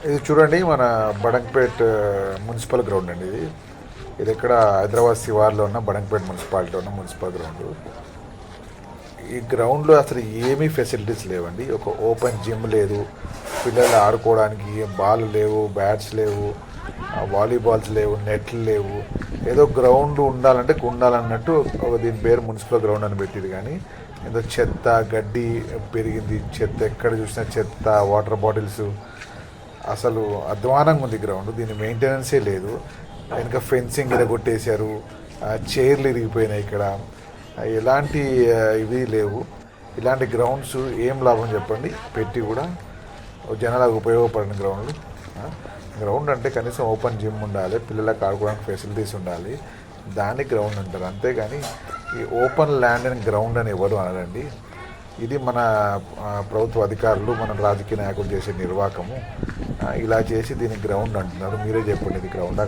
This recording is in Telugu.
ఇది చూడండి మన బడంగపేట్ మున్సిపల్ గ్రౌండ్ అండి ఇది. ఇది ఇక్కడ హైదరాబాద్ శివార్లో ఉన్న బడంగపేట్ మున్సిపాలిటీలో ఉన్న మున్సిపల్ గ్రౌండ్. ఈ గ్రౌండ్లో అసలు ఏమీ ఫెసిలిటీస్ లేవండి. ఒక ఓపెన్ జిమ్ లేదు, పిల్లలు ఆడుకోవడానికి బాల్ లేవు, బ్యాట్స్ లేవు, వాలీబాల్స్ లేవు, నెట్లు లేవు. ఏదో గ్రౌండ్ ఉండాలంటే ఉండాలన్నట్టు దీని పేరు మున్సిపల్ గ్రౌండ్ అని పెట్టింది. కానీ ఏదో చెత్త గడ్డి పెరిగింది, చెత్త ఎక్కడ చూసినా చెత్త, వాటర్ బాటిల్స్, అసలు అధ్వానంగా ఉంది గ్రౌండ్. దీని మెయింటెనెన్సే లేదు. వెనుక ఫెన్సింగ్ కొట్టేశారు, చైర్లు ఇరిగిపోయినాయి. ఇక్కడ ఎలాంటి ఇవి లేవు. ఇలాంటి గ్రౌండ్స్ ఏం లాభం చెప్పండి పెట్టి కూడా, జనాలకు ఉపయోగపడిన గ్రౌండ్లు. గ్రౌండ్ అంటే కనీసం ఓపెన్ జిమ్ ఉండాలి, పిల్లలకు ఆడుకోవడానికి ఫెసిలిటీస్ ఉండాలి, దాన్ని గ్రౌండ్ అంటారు. అంతేగాని ఈ ఓపెన్ ల్యాండ్ అని గ్రౌండ్ అని ఎవరు అనరండి. ఇది మన ప్రభుత్వ అధికారులు, మన రాజకీయ నాయకులు చేసే నిర్వాకము. ఇలా చేసి దీన్ని గ్రౌండ్ అంటున్నారు. మీరే చెప్పండి, ఇది గ్రౌండా?